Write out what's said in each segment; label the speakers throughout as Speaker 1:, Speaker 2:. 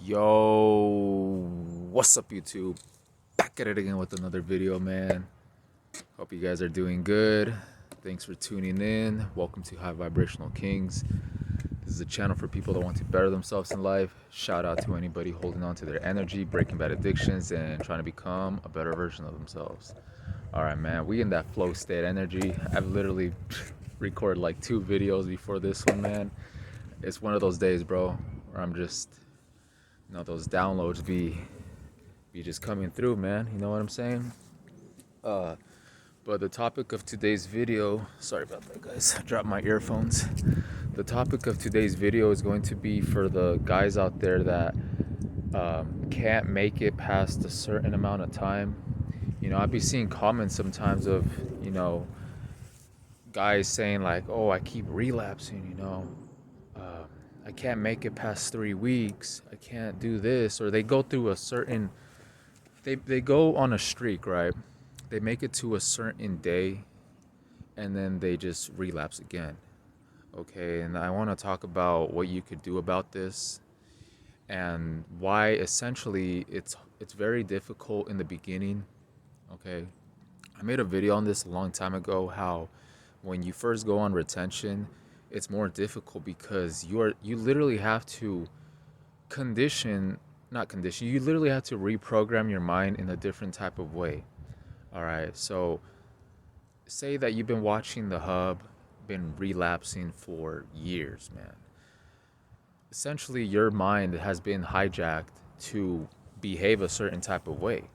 Speaker 1: Yo, what's up, YouTube? Back at it again with another video, man. Hope you guys are doing good. Thanks for tuning in. Welcome to High Vibrational Kings. This is a channel for people that want to better themselves in life. Shout out to anybody holding on to their energy, breaking bad addictions, and trying to become a better version of themselves. All right, man. We in that flow state energy. I've literally recorded like 2 videos before this one, man. It's one of those days, bro, where I'm just those downloads be just coming through, man. You know what I'm saying? But the topic of today's video, sorry about that, guys. I dropped my earphones. The topic of today's video is going to be for the guys out there that can't make it past a certain amount of time. I'd be seeing comments sometimes of, guys saying like, oh, I keep relapsing, I can't make it past 3 weeks. I can't do this. Or they go through a certain, they go on a streak, right? They make it to a certain day and then they just relapse again. Okay, and I want to talk about what you could do about this and why essentially it's very difficult in the beginning. Okay, I made a video on this a long time ago, how when you first go on retention, it's more difficult because you literally have to you literally have to reprogram your mind in a different type of way. All right, so say that you've been watching the hub, been relapsing for years, man. Essentially your mind has been hijacked to behave a certain type of way.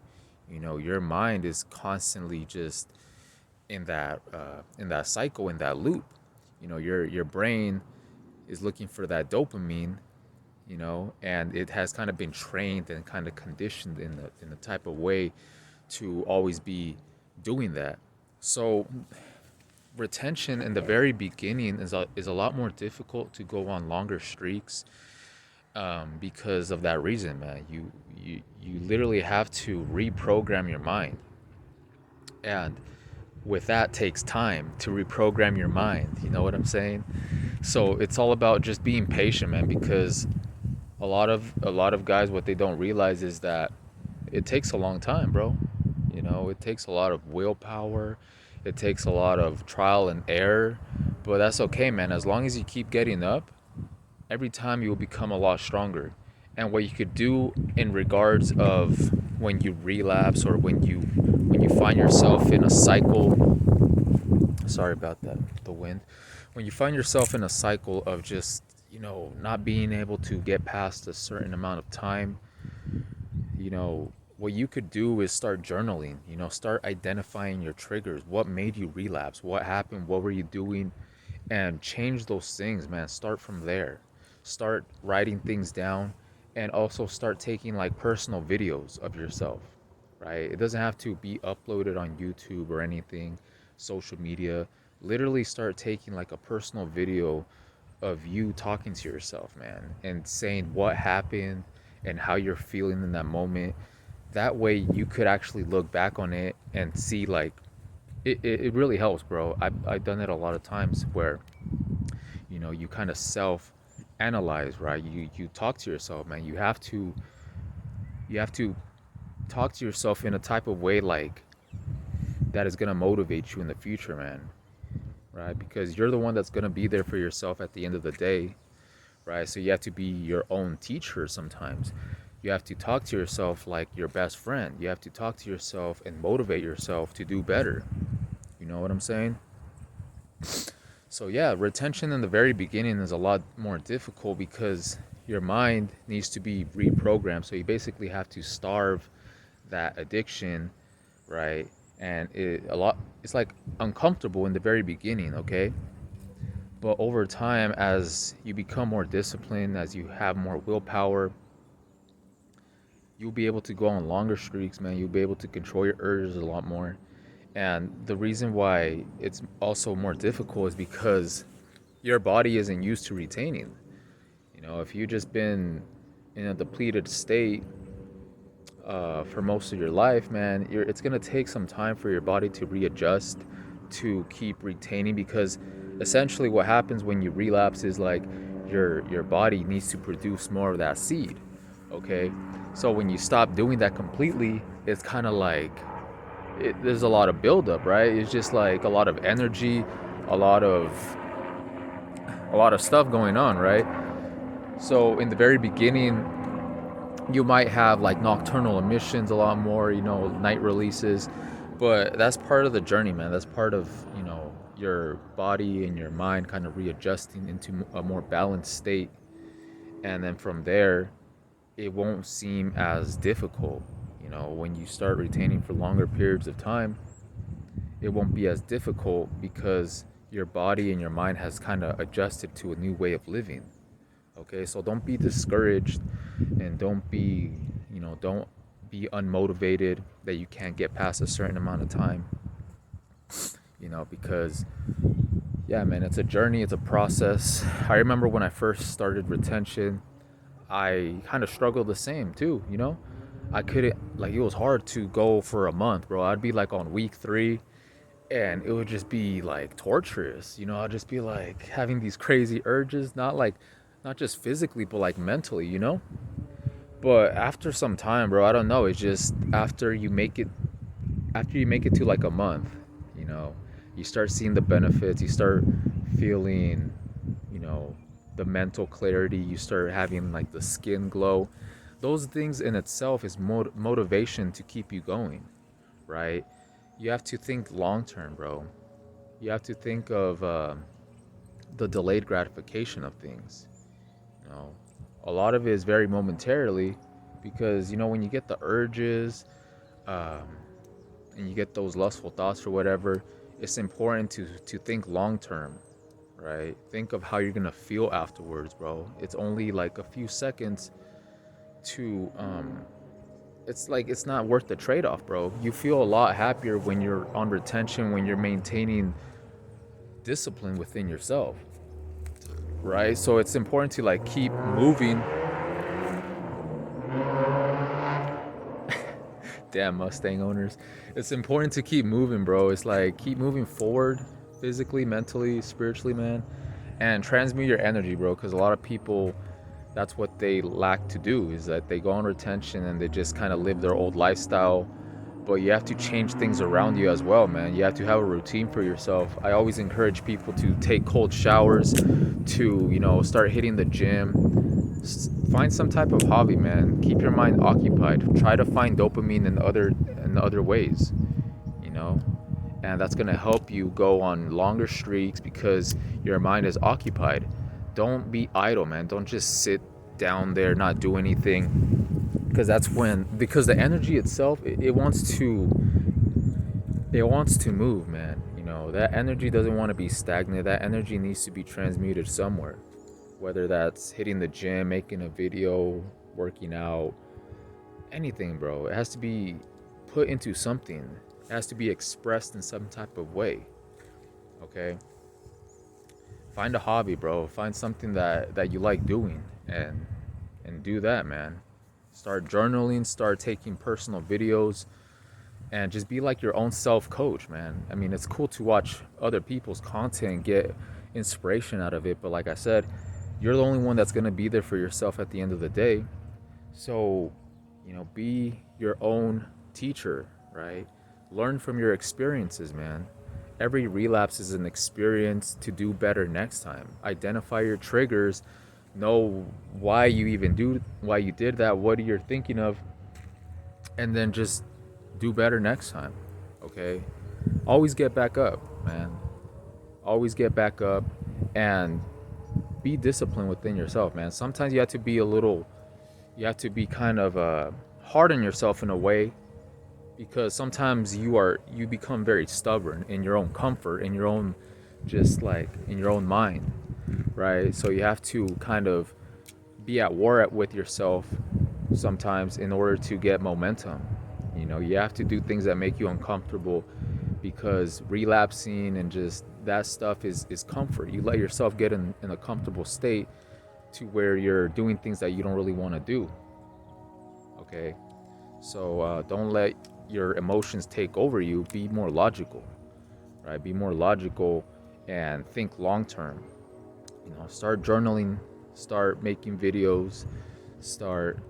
Speaker 1: Your mind is constantly just in that cycle, in that loop. Your brain is looking for that dopamine, and it has kind of been trained and kind of conditioned in the type of way to always be doing that. So retention in the very beginning is a lot more difficult to go on longer streaks, because of that reason, man. You literally have to reprogram your mind, and with that takes time to reprogram your mind. You know what I'm saying? So it's all about just being patient, man, because a lot of guys, what they don't realize is that it takes a long time, bro. It takes a lot of willpower. It takes a lot of trial and error, but that's okay, man. As long as you keep getting up, every time you will become a lot stronger. And what you could do in regards of when you relapse, or when you find yourself in a cycle, sorry about that, the wind, when you find yourself in a cycle of just not being able to get past a certain amount of time, what you could do is start journaling. Start identifying your triggers. What made you relapse? What happened? What were you doing? And change those things, man. Start from there. Start writing things down, and also start taking like personal videos of yourself, right? It doesn't have to be uploaded on YouTube or anything, social media. Literally start taking like a personal video of you talking to yourself, man, and saying what happened and how you're feeling in that moment. That way you could actually look back on it and see like it really helps, bro. I've done it a lot of times where you kind of self analyze, right? You talk to yourself, man. You have to talk to yourself in a type of way like that is going to motivate you in the future, man, right? Because you're the one that's going to be there for yourself at the end of the day, right? So you have to be your own teacher sometimes. You have to talk to yourself like your best friend. You have to talk to yourself and motivate yourself to do better. You know what I'm saying? So yeah, retention in the very beginning is a lot more difficult because your mind needs to be reprogrammed. So you basically have to starve that addiction, right? And it's like uncomfortable in the very beginning, okay? But over time, as you become more disciplined, as you have more willpower, you'll be able to go on longer streaks, man. You'll be able to control your urges a lot more. And the reason why it's also more difficult is because your body isn't used to retaining. If you've just been in a depleted state for most of your life, man, it's going to take some time for your body to readjust to keep retaining, because essentially what happens when you relapse is like your body needs to produce more of that seed, Okay, so when you stop doing that completely, it's kind of like there's a lot of buildup, right? It's just like a lot of energy, a lot of a lot of stuff going on, right? So in the very beginning, you might have like nocturnal emissions a lot more, night releases, but that's part of the journey, man. That's part of, your body and your mind kind of readjusting into a more balanced state. And then from there, it won't seem as difficult. When you start retaining for longer periods of time, it won't be as difficult because your body and your mind has kind of adjusted to a new way of living. Okay, so don't be discouraged, and don't be unmotivated that you can't get past a certain amount of time, because yeah, man, it's a journey, it's a process. I remember when I first started retention, I kind of struggled the same too. I couldn't, like, it was hard to go for a month, bro. I'd be like on week 3, and it would just be like torturous. I'd just be like having these crazy urges, not just physically, but like mentally. But after some time, bro, I don't know, it's just after you make it to like a month, you know you start seeing the benefits, you start feeling, you know the mental clarity, you start having like the skin glow. Those things in itself is motivation to keep you going, right? You have to think long term, bro. You have to think of the delayed gratification of things. you know a lot of it is very momentarily, because when you get the urges, um, and you get those lustful thoughts or whatever, it's important to think long term, right? Think of how you're gonna feel afterwards, bro. It's only like a few seconds to it's like it's not worth the trade-off, bro. You feel a lot happier when you're on retention, when you're maintaining discipline within yourself, right? So it's important to like keep moving. Damn Mustang owners. It's important to keep moving, bro. It's like keep moving forward physically, mentally, spiritually, man. And transmute your energy, bro. Because a lot of people, that's what they lack to do, is that they go on retention and they just kind of live their old lifestyle. But you have to change things around you as well, man. You have to have a routine for yourself. I always encourage people to take cold showers, to, start hitting the gym. Find some type of hobby, man. Keep your mind occupied. Try to find dopamine in other ways, you know? And that's gonna help you go on longer streaks because your mind is occupied. Don't be idle, man. Don't just sit down there, not do anything. Because the energy itself, it wants to move, man. That energy doesn't want to be stagnant. That energy needs to be transmuted somewhere, whether that's hitting the gym, making a video, working out, anything, bro. It has to be put into something. It has to be expressed in some type of way. Okay? Find a hobby, bro. Find something that you like doing, and do that, man. Start journaling, start taking personal videos, and just be like your own self coach, man. I mean, it's cool to watch other people's content and get inspiration out of it, but like I said, you're the only one that's going to be there for yourself at the end of the day. So, be your own teacher, right? Learn from your experiences, man. Every relapse is an experience to do better next time. Identify your triggers, know why you did that, what you're thinking of, and then just do better next time. Okay? Always get back up, man. Always get back up, and be disciplined within yourself, man. Sometimes you have to be kind of hard on yourself in a way, because sometimes you become very stubborn in your own comfort, in your own, just like in your own mind, right? So you have to kind of be at war with yourself sometimes in order to get momentum. You have to do things that make you uncomfortable, because relapsing and just that stuff is comfort. You let yourself get in a comfortable state to where you're doing things that you don't really want to do. Okay? So don't let your emotions take over you. Be more logical, right? Be more logical and think long term. Start journaling, start making videos, start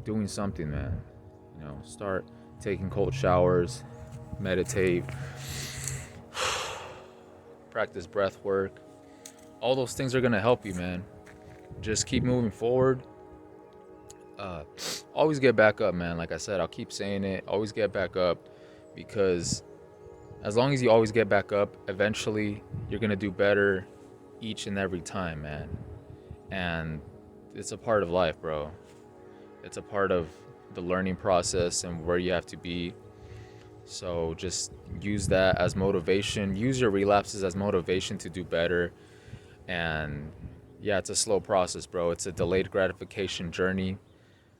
Speaker 1: doing something, man. You know, start taking cold showers, meditate, practice breath work. All those things are gonna help you, man. Just keep moving forward. Uh, Always get back up, man. Like I said, I'll keep saying it. Always get back up, because as long as you always get back up, eventually you're gonna do better each and every time, man. And it's a part of life, bro. It's a part of the learning process and where you have to be. So just use that as motivation. Use your relapses as motivation to do better. And yeah, it's a slow process, bro. It's a delayed gratification journey,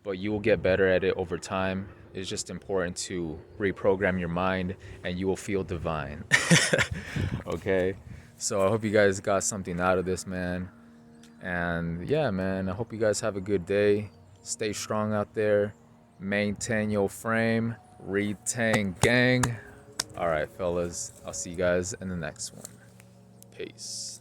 Speaker 1: but you will get better at it over time. It's just important to reprogram your mind and you will feel divine. Okay? So I hope you guys got something out of this, man. And yeah, man, I hope you guys have a good day. Stay strong out there. Maintain your frame. Retain gang. All right, fellas. I'll see you guys in the next one. Peace.